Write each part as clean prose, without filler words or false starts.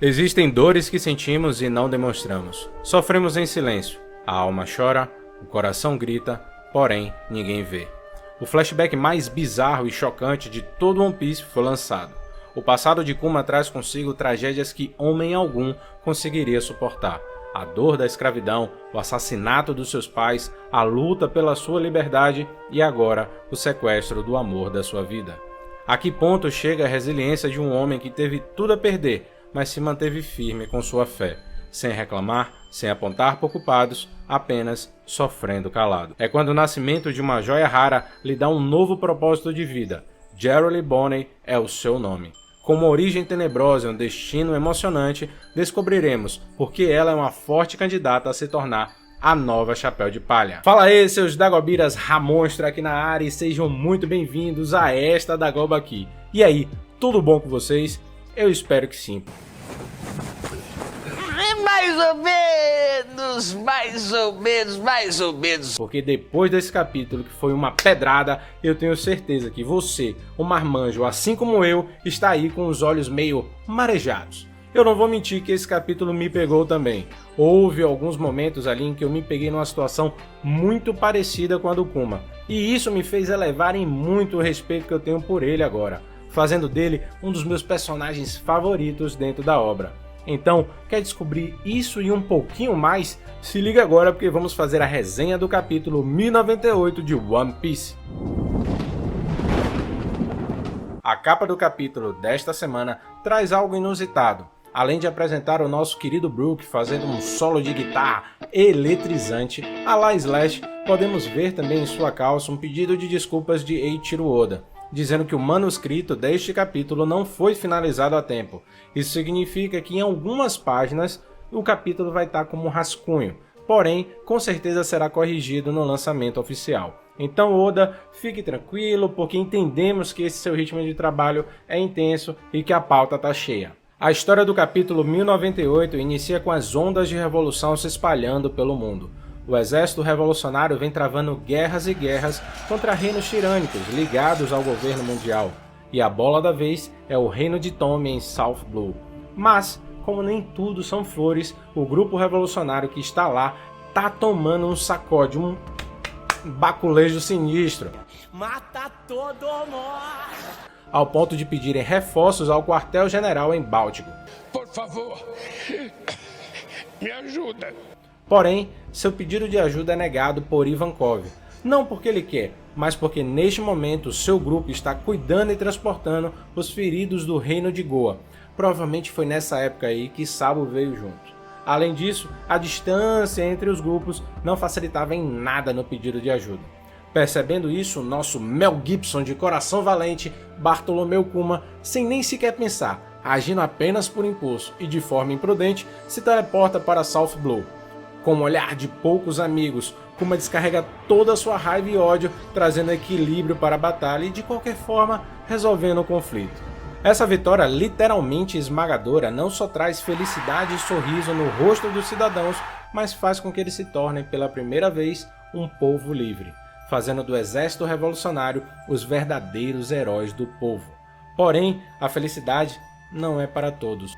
Existem dores que sentimos e não demonstramos. Sofremos em silêncio. A alma chora, o coração grita, porém ninguém vê. O flashback mais bizarro e chocante de todo One Piece foi lançado. O passado de Kuma traz consigo tragédias que homem algum conseguiria suportar. A dor da escravidão, o assassinato dos seus pais, a luta pela sua liberdade e agora o sequestro do amor da sua vida. A que ponto chega a resiliência de um homem que teve tudo a perder, mas se manteve firme com sua fé, sem reclamar, sem apontar por culpados, apenas sofrendo calado. É quando o nascimento de uma joia rara lhe dá um novo propósito de vida. Gero Lee Bonney é o seu nome. Com uma origem tenebrosa e um destino emocionante, descobriremos por que ela é uma forte candidata a se tornar a nova Chapéu de Palha. Fala aí, seus Dagobiras Ramonstra aqui na área e sejam muito bem-vindos a esta Dagoba aqui. E aí, tudo bom com vocês? Eu espero que sim. Mais ou menos. Porque depois desse capítulo, que foi uma pedrada, eu tenho certeza que você, o marmanjo, assim como eu, está aí com os olhos meio marejados. Eu não vou mentir que esse capítulo me pegou também. Houve alguns momentos ali em que eu me peguei numa situação muito parecida com a do Kuma. E isso me fez elevar em muito o respeito que eu tenho por ele agora, fazendo dele um dos meus personagens favoritos dentro da obra. Então, quer descobrir isso e um pouquinho mais? Se liga agora porque vamos fazer a resenha do capítulo 1098 de One Piece. A capa do capítulo desta semana traz algo inusitado. Além de apresentar o nosso querido Brook fazendo um solo de guitarra eletrizante, a la Slash, podemos ver também em sua calça um pedido de desculpas de Eiichiro Oda, dizendo que o manuscrito deste capítulo não foi finalizado a tempo. Isso significa que em algumas páginas o capítulo vai estar como um rascunho, porém com certeza será corrigido no lançamento oficial. Então Oda, fique tranquilo, porque entendemos que esse seu ritmo de trabalho é intenso e que a pauta está cheia. A história do capítulo 1098 inicia com as ondas de revolução se espalhando pelo mundo. O exército revolucionário vem travando guerras e guerras contra reinos tirânicos ligados ao governo mundial, e a bola da vez é o reino de Tommy em South Blue. Mas, como nem tudo são flores, o grupo revolucionário que está lá tá tomando um sacode, um baculejo sinistro. Mata todo mundo! Ao ponto de pedirem reforços ao quartel-general em Báltico. Por favor, me ajuda. Porém, seu pedido de ajuda é negado por Ivankov. Não porque ele quer, mas porque neste momento seu grupo está cuidando e transportando os feridos do reino de Goa. Provavelmente foi nessa época aí que Sabo veio junto. Além disso, a distância entre os grupos não facilitava em nada no pedido de ajuda. Percebendo isso, nosso Mel Gibson de coração valente, Bartolomeu Kuma, sem nem sequer pensar, agindo apenas por impulso e de forma imprudente, se teleporta para South Blue. Com um olhar de poucos amigos, Kuma descarrega toda a sua raiva e ódio, trazendo equilíbrio para a batalha e de qualquer forma resolvendo o conflito. Essa vitória literalmente esmagadora não só traz felicidade e sorriso no rosto dos cidadãos, mas faz com que eles se tornem pela primeira vez um povo livre, fazendo do exército revolucionário os verdadeiros heróis do povo. Porém, a felicidade não é para todos.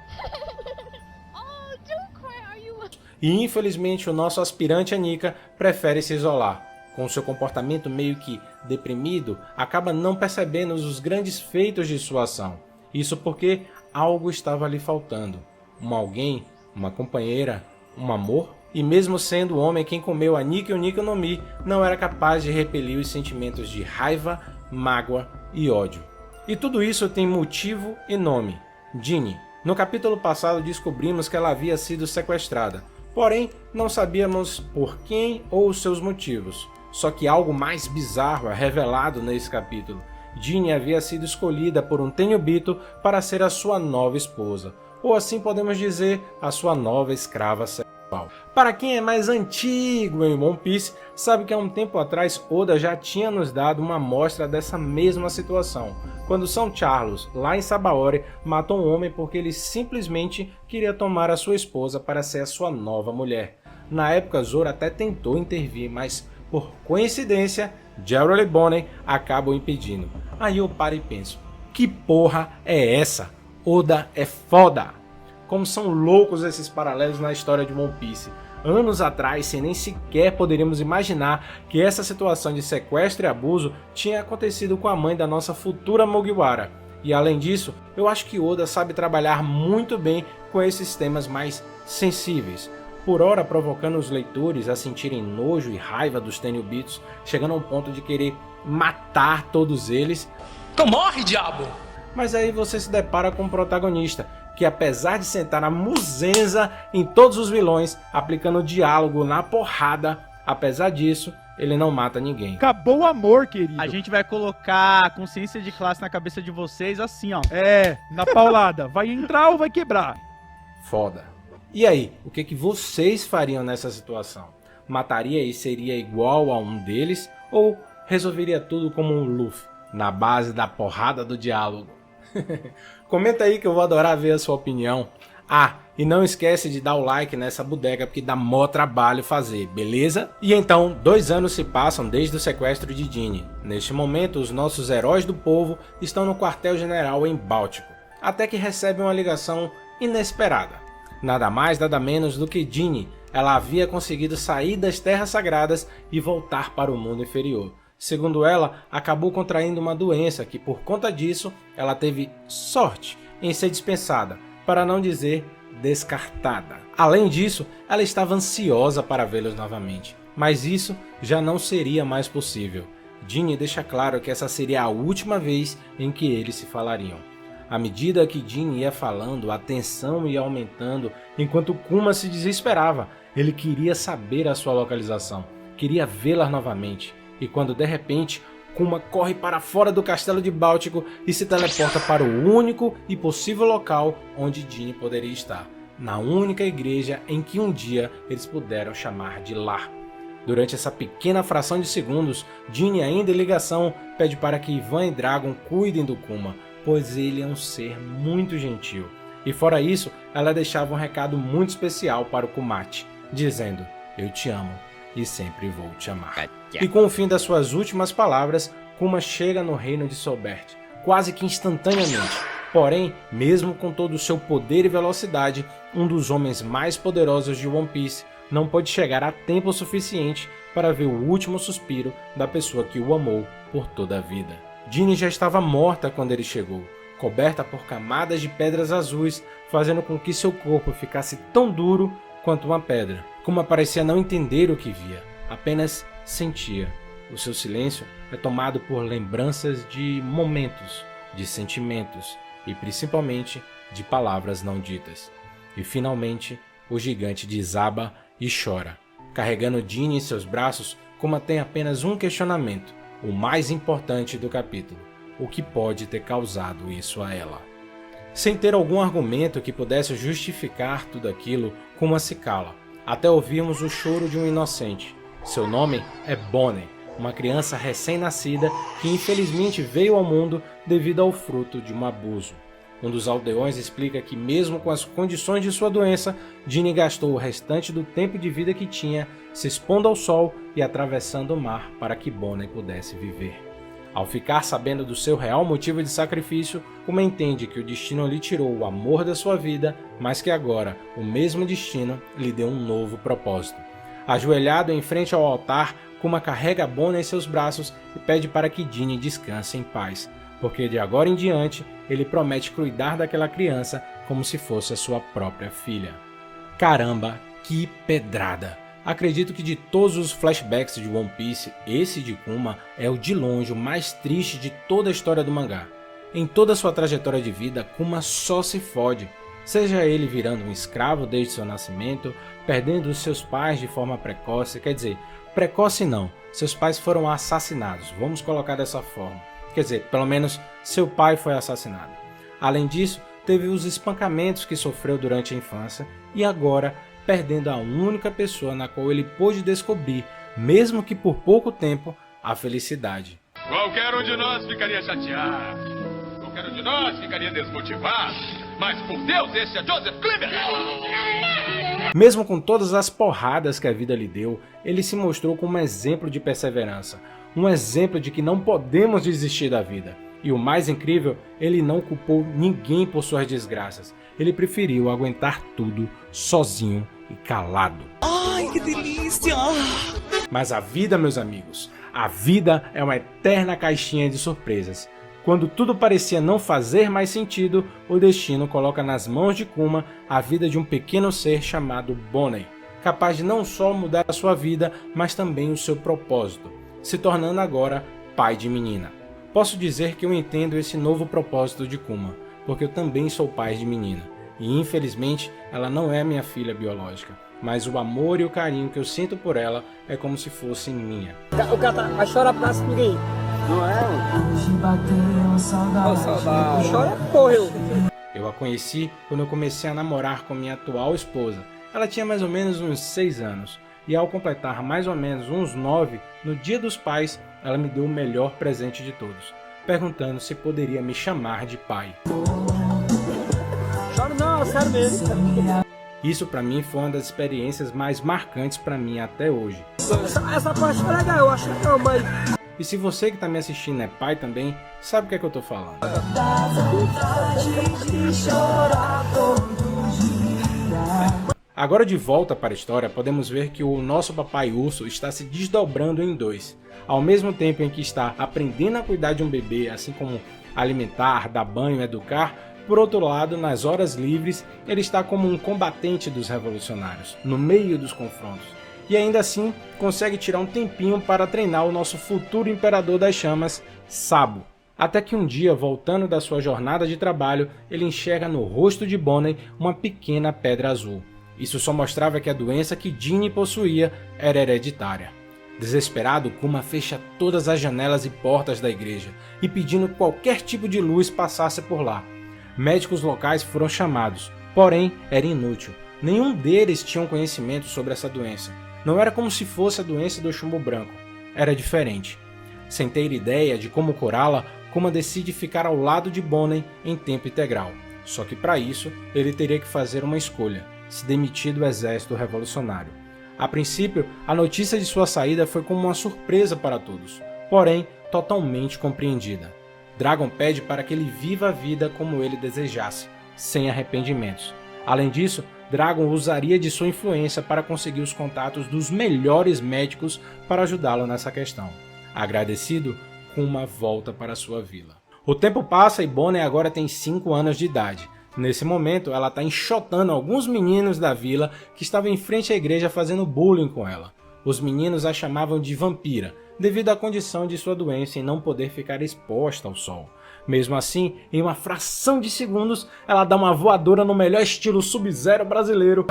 E infelizmente o nosso aspirante Anika prefere se isolar. Com seu comportamento meio que deprimido, acaba não percebendo os grandes feitos de sua ação. Isso porque algo estava lhe faltando. Um alguém, uma companheira, um amor? E mesmo sendo o homem quem comeu a Nikko no Mi, não era capaz de repelir os sentimentos de raiva, mágoa e ódio. E tudo isso tem motivo e nome: Ginny. No capítulo passado descobrimos que ela havia sido sequestrada, porém não sabíamos por quem ou os seus motivos. Só que algo mais bizarro é revelado nesse capítulo. Ginny havia sido escolhida por um Tenryubito para ser a sua nova esposa, ou assim podemos dizer, a sua nova escrava sexual. Para quem é mais antigo em One Piece, sabe que há um tempo atrás Oda já tinha nos dado uma amostra dessa mesma situação, quando São Charles, lá em Sabaody, matou um homem porque ele simplesmente queria tomar a sua esposa para ser a sua nova mulher. Na época Zoro até tentou intervir, mas por coincidência, Gero Lee Bonney acaba o impedindo. Aí eu paro e penso, que porra é essa? Oda é foda! como são loucos esses paralelos na história de One Piece. Anos atrás, sem nem sequer poderíamos imaginar que essa situação de sequestro e abuso tinha acontecido com a mãe da nossa futura Mugiwara. E além disso, eu acho que Oda sabe trabalhar muito bem com esses temas mais sensíveis, por ora provocando os leitores a sentirem nojo e raiva dos Tenryubitos, chegando ao ponto de querer matar todos eles. Então morre, diabo! Mas aí você se depara com um protagonista que, apesar de sentar na muzenza em todos os vilões, aplicando diálogo na porrada, apesar disso, ele não mata ninguém. Acabou o amor, querido. A gente vai colocar a consciência de classe na cabeça de vocês assim, ó. É, na paulada. Vai entrar ou vai quebrar? Foda. E aí, o que vocês fariam nessa situação? Mataria e seria igual a um deles? Ou resolveria tudo como um Luffy, na base da porrada do diálogo? Comenta aí que eu vou adorar ver a sua opinião. Ah, e não esquece de dar o like nessa bodega porque dá mó trabalho fazer, beleza? E então, 2 anos se passam desde o sequestro de Ginny. Neste momento, os nossos heróis do povo estão no quartel-general em Báltico, até que recebem uma ligação inesperada. Nada mais, nada menos do que Ginny. Ela havia conseguido sair das Terras Sagradas e voltar para o mundo inferior. Segundo ela, acabou contraindo uma doença que, por conta disso, ela teve sorte em ser dispensada, para não dizer descartada. Além disso, ela estava ansiosa para vê-los novamente, mas isso já não seria mais possível. Ginny deixa claro que essa seria a última vez em que eles se falariam. À medida que Ginny ia falando, a tensão ia aumentando, enquanto Kuma se desesperava. Ele queria saber a sua localização, queria vê-la novamente. E quando de repente, Kuma corre para fora do castelo de Báltico e se teleporta para o único e possível local onde Ginny poderia estar, na única igreja em que um dia eles puderam chamar de lar. Durante essa pequena fração de segundos, Ginny, ainda em ligação, pede para que Ivan e Dragon cuidem do Kuma, pois ele é um ser muito gentil. E fora isso, ela deixava um recado muito especial para o Kumachi, dizendo: "Eu te amo e sempre vou te amar." E com o fim das suas últimas palavras, Kuma chega no reino de Sobert, quase que instantaneamente. Porém, mesmo com todo o seu poder e velocidade, um dos homens mais poderosos de One Piece não pôde chegar a tempo suficiente para ver o último suspiro da pessoa que o amou por toda a vida. Ginny já estava morta quando ele chegou, coberta por camadas de pedras azuis, fazendo com que seu corpo ficasse tão duro quanto uma pedra. Kuma parecia não entender o que via, apenas sentia. O seu silêncio é tomado por lembranças de momentos, de sentimentos e principalmente de palavras não ditas. E finalmente, o gigante desaba e chora. Carregando Ginny em seus braços, Kuma tem apenas um questionamento, o mais importante do capítulo: o que pode ter causado isso a ela? Sem ter algum argumento que pudesse justificar tudo aquilo, Kuma se cala, até ouvirmos o choro de um inocente. Seu nome é Bonnie, uma criança recém-nascida que infelizmente veio ao mundo devido ao fruto de um abuso. Um dos aldeões explica que mesmo com as condições de sua doença, Ginny gastou o restante do tempo de vida que tinha se expondo ao sol e atravessando o mar para que Bonnie pudesse viver. Ao ficar sabendo do seu real motivo de sacrifício, Kuma entende que o destino lhe tirou o amor da sua vida, mas que agora o mesmo destino lhe deu um novo propósito. Ajoelhado em frente ao altar, Kuma carrega Bonnie em seus braços e pede para que Ginny descanse em paz, porque de agora em diante ele promete cuidar daquela criança como se fosse a sua própria filha. Caramba, que pedrada! Acredito que de todos os flashbacks de One Piece, esse de Kuma é o de longe o mais triste de toda a história do mangá. Em toda a sua trajetória de vida, Kuma só se fode. Seja ele virando um escravo desde seu nascimento, perdendo os seus pais de forma precoce, quer dizer, precoce não, seus pais foram assassinados, vamos colocar dessa forma. Quer dizer, pelo menos seu pai foi assassinado. Além disso, teve os espancamentos que sofreu durante a infância e agora perdendo a única pessoa na qual ele pôde descobrir, mesmo que por pouco tempo, a felicidade. Qualquer um de nós ficaria chateado, qualquer um de nós ficaria desmotivado, mas por Deus, esse é Joseph Klimber! Mesmo com todas as porradas que a vida lhe deu, ele se mostrou como um exemplo de perseverança, um exemplo de que não podemos desistir da vida. E o mais incrível, ele não culpou ninguém por suas desgraças. Ele preferiu aguentar tudo sozinho e calado. Ai, que delícia! Mas a vida, meus amigos, a vida é uma eterna caixinha de surpresas. Quando tudo parecia não fazer mais sentido, o destino coloca nas mãos de Kuma a vida de um pequeno ser chamado Bonney, capaz de não só mudar a sua vida, mas também o seu propósito, se tornando agora pai de menina. Posso dizer que eu entendo esse novo propósito de Kuma, porque eu também sou pai de menina, e infelizmente ela não é minha filha biológica, mas o amor e o carinho que eu sinto por ela é como se fosse minha. O cara vai chorar pra ninguém. Não é? Saudade. Chora, correu. Eu a conheci quando eu comecei a namorar com minha atual esposa. Ela tinha mais ou menos uns 6 anos, e ao completar mais ou menos uns 9, no Dia dos Pais, ela me deu o melhor presente de todos, perguntando se poderia me chamar de pai. Chora não, sério mesmo. Isso pra mim foi uma das experiências mais marcantes pra mim até hoje. Essa parte foi legal, eu acho legal, mas... E se você que tá me assistindo é pai também, sabe o que é que eu tô falando. Agora de volta para a história, podemos ver que o nosso papai urso está se desdobrando em dois. Ao mesmo tempo em que está aprendendo a cuidar de um bebê, assim como alimentar, dar banho, educar, por outro lado, nas horas livres, ele está como um combatente dos revolucionários, no meio dos confrontos. E ainda assim, consegue tirar um tempinho para treinar o nosso futuro imperador das chamas, Sabo. Até que um dia, voltando da sua jornada de trabalho, ele enxerga no rosto de Bonney uma pequena pedra azul. Isso só mostrava que a doença que Ginny possuía era hereditária. Desesperado, Kuma fecha todas as janelas e portas da igreja, e pedindo que qualquer tipo de luz passasse por lá. Médicos locais foram chamados, porém era inútil. Nenhum deles tinha conhecimento sobre essa doença. Não era como se fosse a doença do chumbo branco, era diferente. Sem ter ideia de como curá-la, Kuma decide ficar ao lado de Bonney em tempo integral. Só que para isso, ele teria que fazer uma escolha, se demitir do exército revolucionário. A princípio, a notícia de sua saída foi como uma surpresa para todos, porém totalmente compreendida. Dragon pede para que ele viva a vida como ele desejasse, sem arrependimentos. Além disso, Dragon usaria de sua influência para conseguir os contatos dos melhores médicos para ajudá-lo nessa questão. Agradecido, Kuma volta para sua vila. O tempo passa e Bonney agora tem 5 anos de idade. Nesse momento, ela está enxotando alguns meninos da vila que estavam em frente à igreja fazendo bullying com ela. Os meninos a chamavam de vampira, devido à condição de sua doença em não poder ficar exposta ao sol. Mesmo assim, em uma fração de segundos, ela dá uma voadora no melhor estilo Sub-Zero brasileiro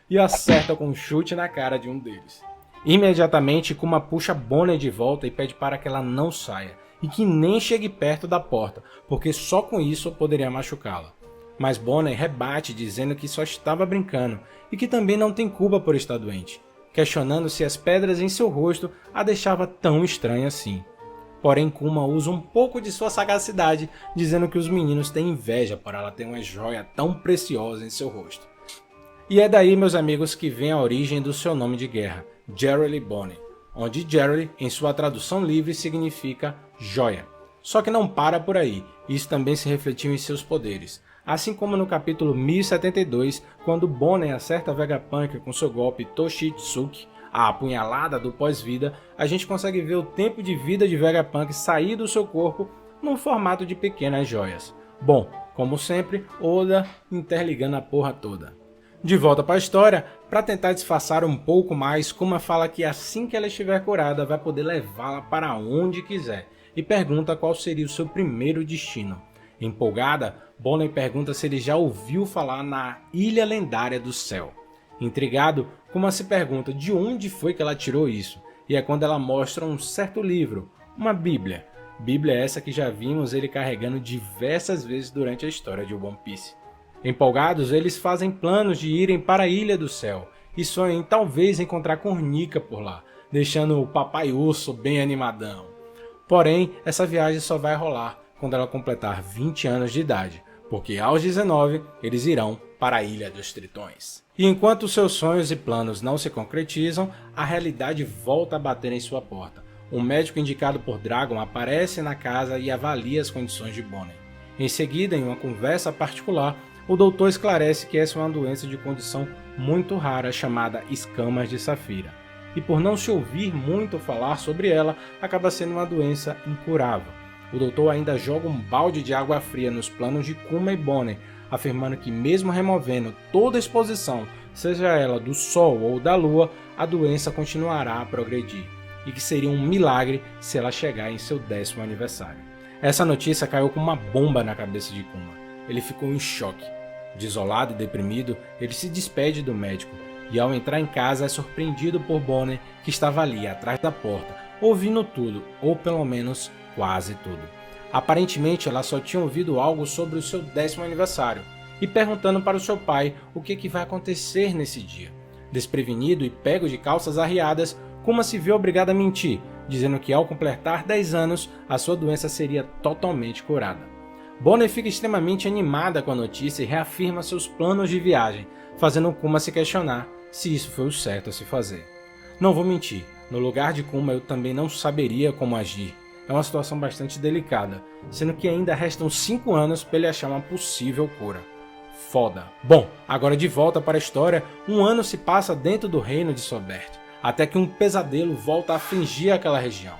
e acerta com um chute na cara de um deles. Imediatamente, Kuma puxa Bonney de volta e pede para que ela não saia, e que nem chegue perto da porta, porque só com isso poderia machucá-la. Mas Bonney rebate dizendo que só estava brincando, e que também não tem culpa por estar doente, questionando se as pedras em seu rosto a deixava tão estranha assim. Porém, Kuma usa um pouco de sua sagacidade, dizendo que os meninos têm inveja por ela ter uma joia tão preciosa em seu rosto. E é daí, meus amigos, que vem a origem do seu nome de guerra, Jerry Bonney, onde Jerry, em sua tradução livre, significa joia. Só que não para por aí, isso também se refletiu em seus poderes. Assim como no capítulo 1072, quando Bonney acerta Vegapunk com seu golpe Toshitsuki, a apunhalada do pós-vida, a gente consegue ver o tempo de vida de Vegapunk sair do seu corpo num formato de pequenas joias. Bom, como sempre, Oda interligando a porra toda. De volta para a história, para tentar disfarçar um pouco mais, Kuma fala que assim que ela estiver curada vai poder levá-la para onde quiser e pergunta qual seria o seu primeiro destino. Empolgada, Bonney pergunta se ele já ouviu falar na Ilha Lendária do Céu. Intrigado, Kuma se pergunta de onde foi que ela tirou isso, e é quando ela mostra um certo livro, uma Bíblia. Bíblia essa que já vimos ele carregando diversas vezes durante a história de One Piece. Empolgados, eles fazem planos de irem para a Ilha do Céu e sonham em talvez encontrar com Nika por lá, deixando o papai urso bem animadão. Porém, essa viagem só vai rolar quando ela completar 20 anos de idade, porque aos 19 eles irão para a Ilha dos Tritões. E enquanto seus sonhos e planos não se concretizam, a realidade volta a bater em sua porta. Um médico indicado por Dragon aparece na casa e avalia as condições de Bonnie. Em seguida, em uma conversa particular, o doutor esclarece que essa é uma doença de condição muito rara chamada escamas de safira. E por não se ouvir muito falar sobre ela, acaba sendo uma doença incurável. O doutor ainda joga um balde de água fria nos planos de Kuma e Bonnie, afirmando que mesmo removendo toda a exposição, seja ela do Sol ou da Lua, a doença continuará a progredir, e que seria um milagre se ela chegar em seu 10º aniversário. Essa notícia caiu como uma bomba na cabeça de Kuma. Ele ficou em choque. Desolado e deprimido, ele se despede do médico, e ao entrar em casa é surpreendido por Bonnie, que estava ali atrás da porta, ouvindo tudo, ou pelo menos quase tudo. Aparentemente ela só tinha ouvido algo sobre o seu 10º aniversário, e perguntando para o seu pai o que vai acontecer nesse dia. Desprevenido e pego de calças arriadas, Kuma se vê obrigado a mentir, dizendo que ao completar 10 anos, a sua doença seria totalmente curada. Bonnie fica extremamente animada com a notícia e reafirma seus planos de viagem, fazendo Kuma se questionar se isso foi o certo a se fazer. Não vou mentir, no lugar de Kuma eu também não saberia como agir. É uma situação bastante delicada, sendo que ainda restam 5 anos para ele achar uma possível cura. Foda. Bom, agora de volta para a história, um ano se passa dentro do reino de Sobert, até que um pesadelo volta a afligir aquela região.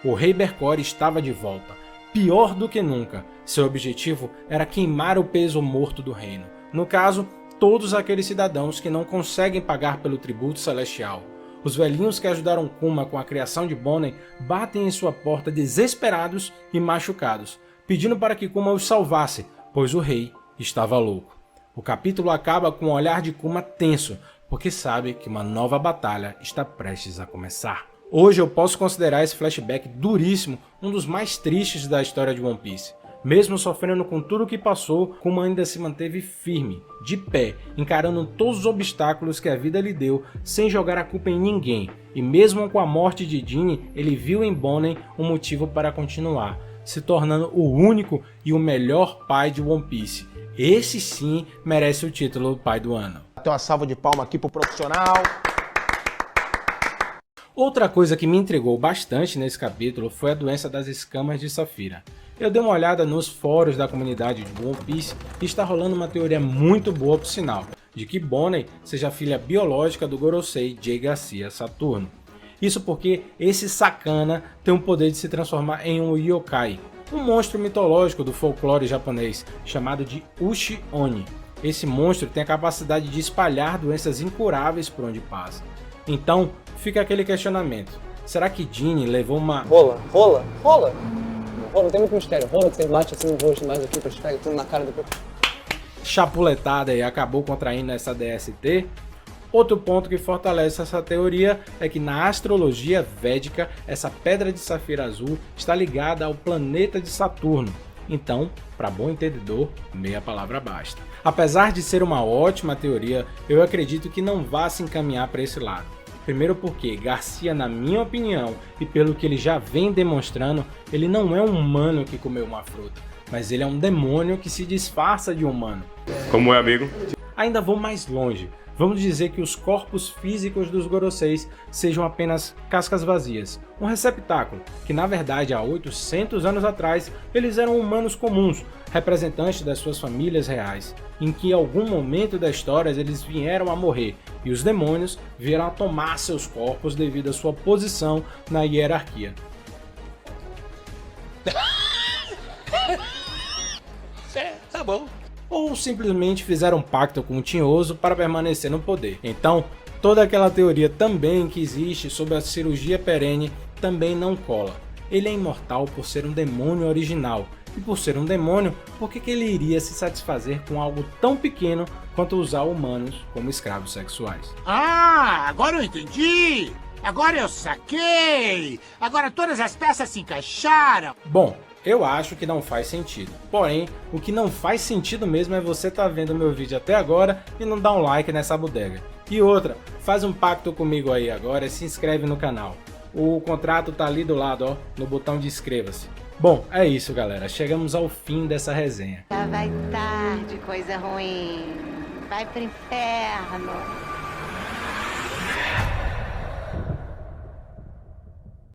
O rei Bercore estava de volta, pior do que nunca. Seu objetivo era queimar o peso morto do reino, no caso, todos aqueles cidadãos que não conseguem pagar pelo tributo celestial. Os velhinhos que ajudaram Kuma com a criação de Bonnie batem em sua porta desesperados e machucados, pedindo para que Kuma os salvasse, pois o rei estava louco. O capítulo acaba com o olhar de Kuma tenso, porque sabe que uma nova batalha está prestes a começar. Hoje eu posso considerar esse flashback duríssimo um dos mais tristes da história de One Piece. Mesmo sofrendo com tudo o que passou, Kuma ainda se manteve firme, de pé, encarando todos os obstáculos que a vida lhe deu, sem jogar a culpa em ninguém. E mesmo com a morte de Jinny, ele viu em Bonnie um motivo para continuar, se tornando o único e o melhor pai de One Piece. Esse sim merece o título Pai do Ano. Tem uma salva de palmas aqui pro profissional. Outra coisa que me intrigou bastante nesse capítulo foi a doença das escamas de Safira. Eu dei uma olhada nos fóruns da comunidade de One Piece e está rolando uma teoria muito boa por sinal, de que Bonnie seja a filha biológica do Gorosei Jay Garcia Saturno. Isso porque esse sacana tem o poder de se transformar em um yokai, um monstro mitológico do folclore japonês, chamado de Ushi-Oni. Esse monstro tem a capacidade de espalhar doenças incuráveis por onde passa. Então, fica aquele questionamento, será que Jinny levou uma... Rola, não tem muito mistério. Rola que você bate assim no rosto mais aqui, pra te pegar tudo na cara depois. chapuletada e acabou contraindo essa DST? Outro ponto que fortalece essa teoria é que na astrologia védica, essa pedra de safira azul está ligada ao planeta de Saturno. Então, para bom entendedor, meia palavra basta. Apesar de ser uma ótima teoria, eu acredito que não vá se encaminhar para esse lado. Primeiro porque Garcia, na minha opinião, e pelo que ele já vem demonstrando, ele não é um humano que comeu uma fruta, mas ele é um demônio que se disfarça de humano. Como é, amigo? Ainda vou mais longe. Vamos dizer que os corpos físicos dos Goroseis sejam apenas cascas vazias, um receptáculo, que na verdade há 800 anos atrás eles eram humanos comuns, representantes das suas famílias reais, em que em algum momento da história eles vieram a morrer e os demônios vieram a tomar seus corpos devido à sua posição na hierarquia. Tá bom. Ou simplesmente fizeram um pacto com o Tinhoso para permanecer no poder. Então, toda aquela teoria também que existe sobre a cirurgia perene também não cola. Ele é imortal por ser um demônio original, e por ser um demônio, por que ele iria se satisfazer com algo tão pequeno quanto usar humanos como escravos sexuais? Ah, agora eu entendi! Agora eu saquei! Agora todas as peças se encaixaram! Bom, eu acho que não faz sentido. Porém, o que não faz sentido mesmo é você estar vendo meu vídeo até agora e não dar um like nessa bodega. E outra, faz um pacto comigo aí agora e se inscreve no canal. O contrato tá ali do lado, ó, no botão de inscreva-se. Bom, é isso galera, chegamos ao fim dessa resenha. Já vai tarde, coisa ruim. Vai pro inferno.